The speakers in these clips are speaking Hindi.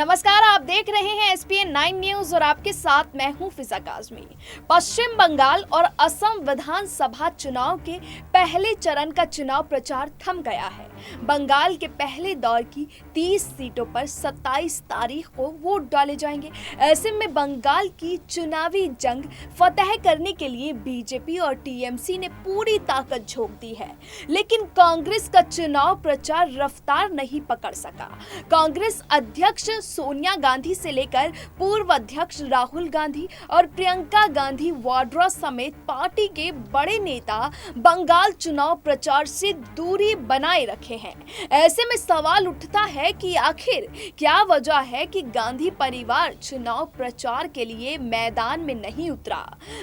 नमस्कार, आप देख रहे हैं एसपीएन 9 न्यूज और आपके साथ मैं हूं फिजा काजमी। पश्चिम बंगाल और असम विधानसभा चुनाव के पहले चरण का चुनाव प्रचार थम गया है। बंगाल के पहले दौर की 30 सीटों पर 27 तारीख को वोट डाले जाएंगे। ऐसे में बंगाल की चुनावी जंग फतह करने के लिए बीजेपी और टीएमसी ने पूरी ताकत झोंक दी है, लेकिन कांग्रेस का चुनाव प्रचार रफ्तार नहीं पकड़ सका। कांग्रेस अध्यक्ष सोनिया गांधी से लेकर पूर्व अध्यक्ष राहुल गांधी और प्रियंका गांधी वाड्रा समेत पार्टी के बड़े नेता बंगाल चुनाव प्रचार से दूरी बनाए रखे हैं। ऐसे में सवाल उठता है कि आखिर क्या वजह है कि गांधी परिवार चुनाव प्रचार के लिए मैदान में नहीं उतरा।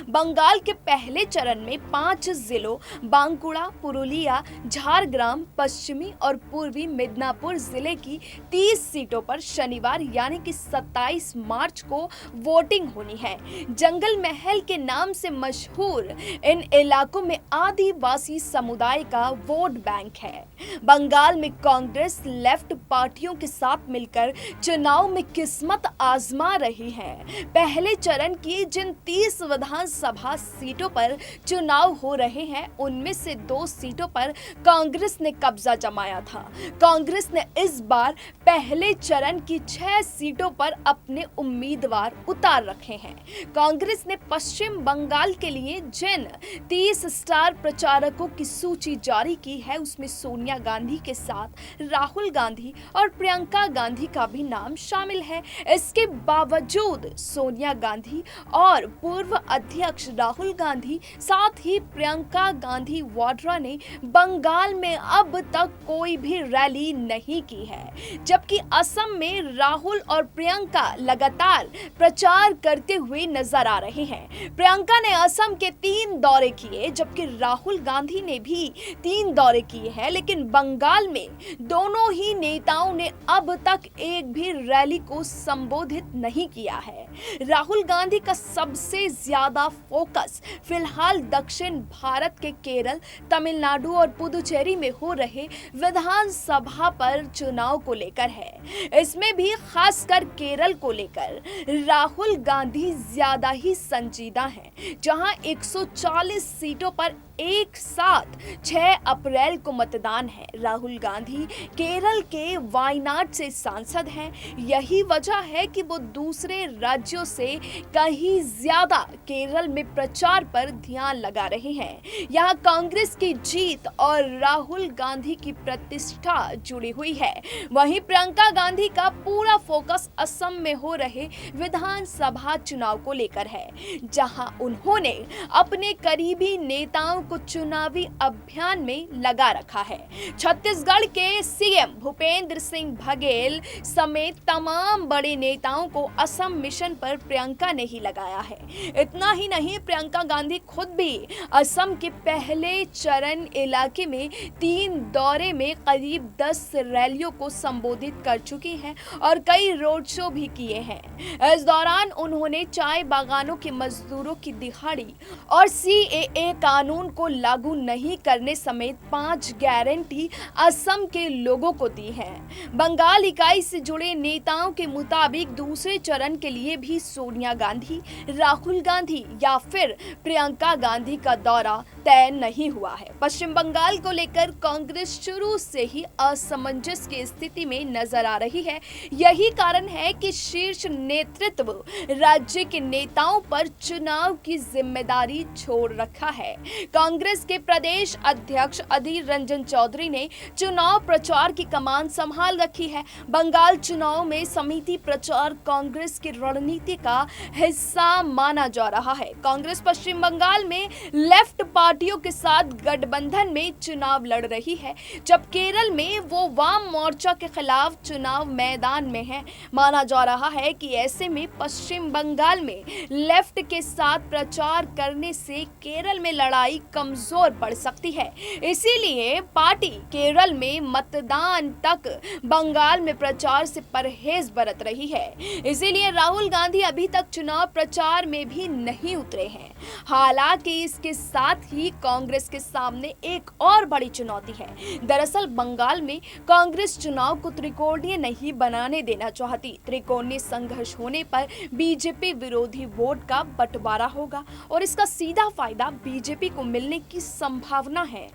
बंगाल के पहले चरण में 5 जिलों बांकुड़ा, पुरुलिया, झारग्राम, पश्चिमी और पूर्वी मिदनापुर जिले की 30 सीटों पर शनिवार यानी कि 27 मार्च को वोटिंग होनी है। जंगल महल के नाम से मशहूर इन इलाकों में आदिवासी समुदाय का वोट बैंक है। बंगाल में कांग्रेस लेफ्ट पार्टियों के साथ मिलकर चुनाव में किस्मत आजमा रही है। पहले चरण की जिन 30 विधानसभा सीटों पर चुनाव हो रहे हैं, उनमें से 2 सीटों पर कांग्रेस ने कब्जा जमाया था। कांग्रेस ने इस बार पहले चरण की 6 सीटों पर अपने उम्मीदवार उतार रखे हैं। कांग्रेस ने पश्चिम बंगाल के लिए जिन 30 स्टार प्रचारकों की सूची जारी की है, उसमें सोनिया गांधी के साथ राहुल गांधी और प्रियंका गांधी का भी नाम शामिल है। इसके बावजूद सोनिया गांधी और पूर्व अध्यक्ष राहुल गांधी, साथ ही प्रियंका गांधी वाड्रा ने बंगाल में अब तक कोई भी रैली नहीं की है, जबकि असम में राहुल और प्रियंका लगातार प्रचार करते हुए नजर आ रहे हैं। प्रियंका ने असम के 3 दौरे किए, जबकि राहुल गांधी ने भी 3 दौरे किए हैं, लेकिन बंगाल में दोनों ही नेताओं ने अब तक एक भी रैली को संबोधित नहीं किया है। राहुल गांधी का सबसे ज्यादा फोकस फिलहाल दक्षिण भारत के केरल, तमिलनाडु और पुदुचेरी में हो रहे विधानसभा पर चुनाव को लेकर है। इसमें भी खासकर केरल को लेकर राहुल गांधी ज्यादा ही संजीदा हैं, जहां 140 सीटों पर एक साथ 6 अप्रैल को मतदान है। राहुल गांधी केरल के वायनाड से सांसद हैं। यही वजह है कि वो दूसरे राज्यों से कहीं ज्यादा केरल में प्रचार पर ध्यान लगा रहे हैं। यहाँ कांग्रेस की जीत और राहुल गांधी की प्रतिष्ठा जुड़ी हुई है। वहीं प्रियंका गांधी का पूरा फोकस असम में हो रहे विधानसभा चुनाव को लेकर है, जहां उन्होंने अपने करीबी नेताओं को चुनावी अभियान में लगा रखा है। छत्तीसगढ़ के सीएम भूपेंद्र सिंह बघेल समेत तमाम बड़े नेताओं को असम मिशन पर प्रियंका ने ही लगाया है। इतना ही नहीं, प्रियंका गांधी खुद भी असम के पहले चरण इलाके में 3 दौरे में करीब 10 रैलियों को संबोधित कर चुकी हैं और कई रोड शो भी किए हैं। इस दौरान उन्होंने चाय बागानों के मजदूरों की दिहाड़ी और सीएए कानून को लागू नहीं करने समेत 5 गारंटी असम के लोगों को दी है। बंगाल इकाई से जुड़े नेताओं के मुताबिक दूसरे चरण के लिए भी सोनिया गांधी, राहुल गांधी या फिर प्रियंका गांधी का दौरा तय नहीं हुआ है। पश्चिम बंगाल को लेकर कांग्रेस शुरू से ही असमंजस की स्थिति में नजर आ रही है। यही कारण है कि शीर्ष नेतृत्व राज्य के नेताओं पर चुनाव की जिम्मेदारी छोड़ रखा है। कांग्रेस के प्रदेश अध्यक्ष अधीर रंजन चौधरी ने चुनाव प्रचार की कमान संभाल रखी है। बंगाल चुनाव में समिति प्रचार कांग्रेस की रणनीति का हिस्सा माना जा रहा है। कांग्रेस पश्चिम बंगाल में लेफ्ट पार्टियों के साथ गठबंधन में चुनाव लड़ रही है, जब केरल में वो वाम मोर्चा के खिलाफ चुनाव मैदान में है। माना जा रहा है कि ऐसे में पश्चिम बंगाल में लेफ्ट के साथ प्रचार करने से केरल में लड़ाई कमजोर पड़ सकती है। इसीलिए पार्टी केरल में मतदान तक बंगाल में प्रचार से परहेज बरत रही है। इसीलिए राहुल गांधी अभी तक चुनाव प्रचार में भी नहीं उतरे हैं। हालांकि इसके साथ ही कांग्रेस के सामने एक और बड़ी चुनौती है। दरअसल बंगाल में कांग्रेस चुनाव को त्रिकोणीय नहीं बनाने देना चाहती। त्रिकोणीय संघर्ष होने पर बीजेपी विरोधी वोट का बंटवारा होगा और इसका सीधा फायदा बीजेपी को मिलने की संभावना है।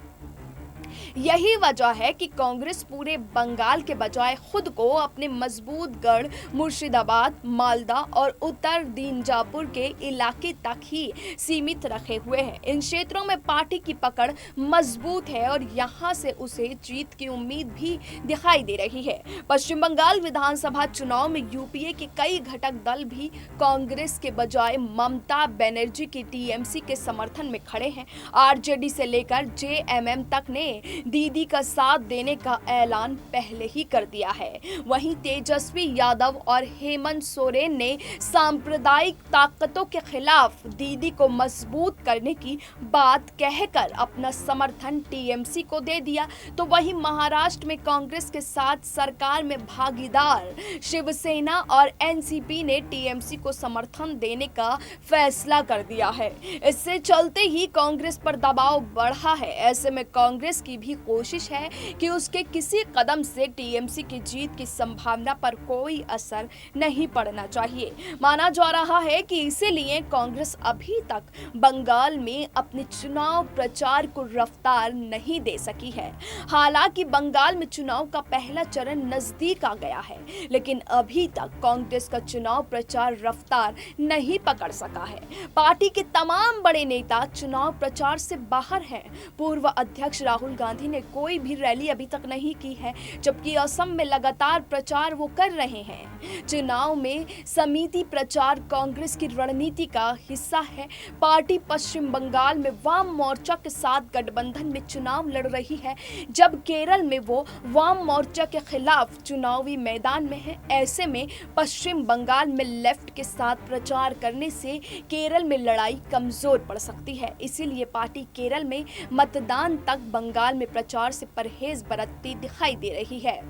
यही वजह है कि कांग्रेस पूरे बंगाल के बजाय खुद को अपने मजबूत गढ़ मुर्शिदाबाद, मालदा और उत्तर दीनजापुर के इलाके तक ही सीमित रखे हुए है। इन क्षेत्रों में पार्टी की पकड़ मजबूत है और यहां से उसे जीत की उम्मीद भी दिखाई दे रही है। पश्चिम बंगाल विधानसभा चुनाव में यूपीए के कई घटक दल भी कांग्रेस के बजाय ममता बनर्जी की टीएमसी के समर्थन में खड़े हैं। आरजेडी से लेकर जेएमएम तक ने दीदी का साथ देने का ऐलान पहले ही कर दिया है। वहीं तेजस्वी यादव और हेमंत सोरेन ने सांप्रदायिक ताकतों के खिलाफ दीदी को मजबूत करने की बात कहकर अपना समर्थन टीएमसी को दे दिया। तो वहीं महाराष्ट्र में कांग्रेस के साथ सरकार में भागीदार शिवसेना और एनसीपी ने टीएमसी को समर्थन देने का फैसला कर दिया है। इससे चलते ही कांग्रेस पर दबाव बढ़ा है। ऐसे में कांग्रेस की भी कोशिश है कि उसके किसी कदम से टीएमसी की जीत की संभावना पर कोई असर नहीं पड़ना चाहिए। माना जा रहा है कि इसीलिए कांग्रेस अभी तक बंगाल में अपने चुनाव प्रचार को रफ्तार नहीं दे सकी है। हालांकि बंगाल में चुनाव का पहला चरण नजदीक आ गया है, लेकिन अभी तक कांग्रेस का चुनाव प्रचार रफ्तार नहीं पकड़ सका है। पार्टी के तमाम बड़े नेता चुनाव प्रचार से बाहर हैं। पूर्व अध्यक्ष राहुल गांधी ने कोई भी रैली अभी तक नहीं की है, जबकि असम में लगातार प्रचार वो कर रहे हैं। चुनाव में समिति प्रचार कांग्रेस की रणनीति का हिस्सा है। पार्टी पश्चिम बंगाल में वाम मोर्चा के साथ गठबंधन में चुनाव लड़ रही है, जब केरल में वो वाम मोर्चा के खिलाफ चुनावी मैदान में है। ऐसे में पश्चिम बंगाल में लेफ्ट के साथ प्रचार करने से केरल में लड़ाई कमजोर पड़ सकती है। इसीलिए पार्टी केरल में मतदान तक बंगाल में प्रचार से परहेज बरतती दिखाई दे रही है।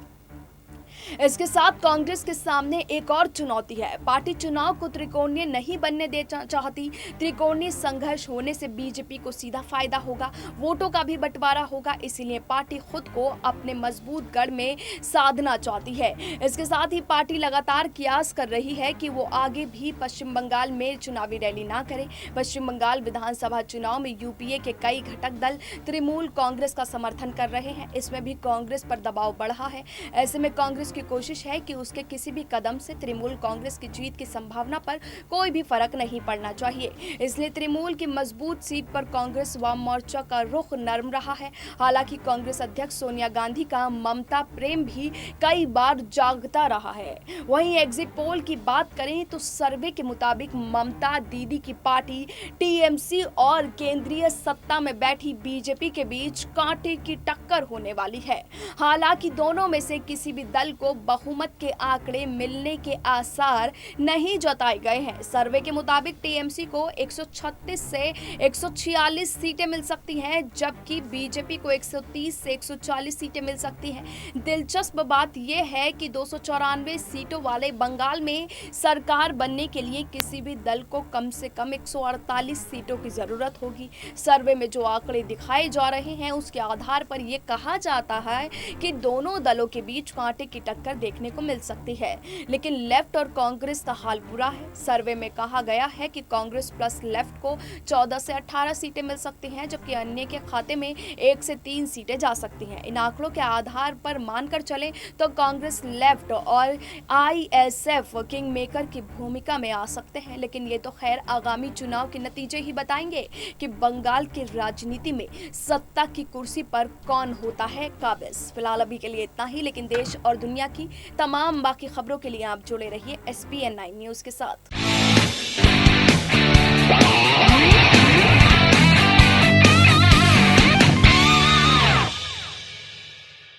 इसके साथ कांग्रेस के सामने एक और चुनौती है। पार्टी चुनाव को त्रिकोणीय नहीं बनने दे चाहती। त्रिकोणीय संघर्ष होने से बीजेपी को सीधा फायदा होगा, वोटों का भी बंटवारा होगा। इसीलिए पार्टी खुद को अपने मजबूत गढ़ में साधना चाहती है। इसके साथ ही पार्टी लगातार प्रयास कर रही है कि वो आगे भी पश्चिम बंगाल में चुनावी रैली ना करे। पश्चिम बंगाल विधानसभा चुनाव में यूपीए के कई घटक दल तृणमूल कांग्रेस का समर्थन कर रहे हैं। इसमें भी कांग्रेस पर दबाव बढ़ा है। ऐसे में कांग्रेस की कोशिश है कि उसके किसी भी कदम से तृणमूल कांग्रेस की जीत की संभावना पर कोई भी फर्क नहीं पड़ना चाहिए। इसलिए तृणमूल की मजबूत सीट पर कांग्रेस वाम मोर्चा का रुख नरम रहा है। हालांकि कांग्रेस अध्यक्ष सोनिया गांधी का ममता प्रेम भी कई बार जागता रहा है। वहीं एग्जिट पोल की बात करें तो सर्वे के मुताबिक ममता दीदी की पार्टी टीएमसी और केंद्रीय सत्ता में बैठी बीजेपी के बीच कांटे की टक्कर होने वाली है। हालांकि दोनों में से किसी भी दल को बहुमत के आंकड़े मिलने के आसार नहीं जताए गए हैं। सर्वे के मुताबिक टीएमसी को 136 से 146 सीटें मिल सकती हैं, जबकि बीजेपी को 130 से 140 सीटें मिल सकती हैं। दिलचस्प बात यह है कि 294 सीटों वाले बंगाल में सरकार बनने के लिए किसी भी दल को कम से कम 148 सीटों की जरूरत होगी। सर्वे में जो आंकड़े दिखाए जा रहे हैं उसके आधार पर यह कहा जाता है कि दोनों दलों के बीच कांटे की टक्कर देखने को मिल सकती है। लेकिन लेफ्ट और कांग्रेस का हाल बुरा है। सर्वे में कहा गया है कि कांग्रेस प्लस लेफ्ट को 14 से 18 सीटें मिल सकती हैं, जबकि अन्य के खाते में 1 से 3 सीटें जा सकती हैं। इन आंकड़ों के आधार पर मानकर चले तो कांग्रेस लेफ्ट और आईएसएफ किंग मेकर की भूमिका में आ सकते हैं। लेकिन ये तो खैर आगामी चुनाव के नतीजे ही बताएंगे कि बंगाल की राजनीति में सत्ता की कुर्सी पर कौन होता है काबिज। फिलहाल अभी के लिए इतना ही, लेकिन देश और दुनिया की तमाम बाकी खबरों के लिए आप जुड़े रहिए SPN9 न्यूज के साथ।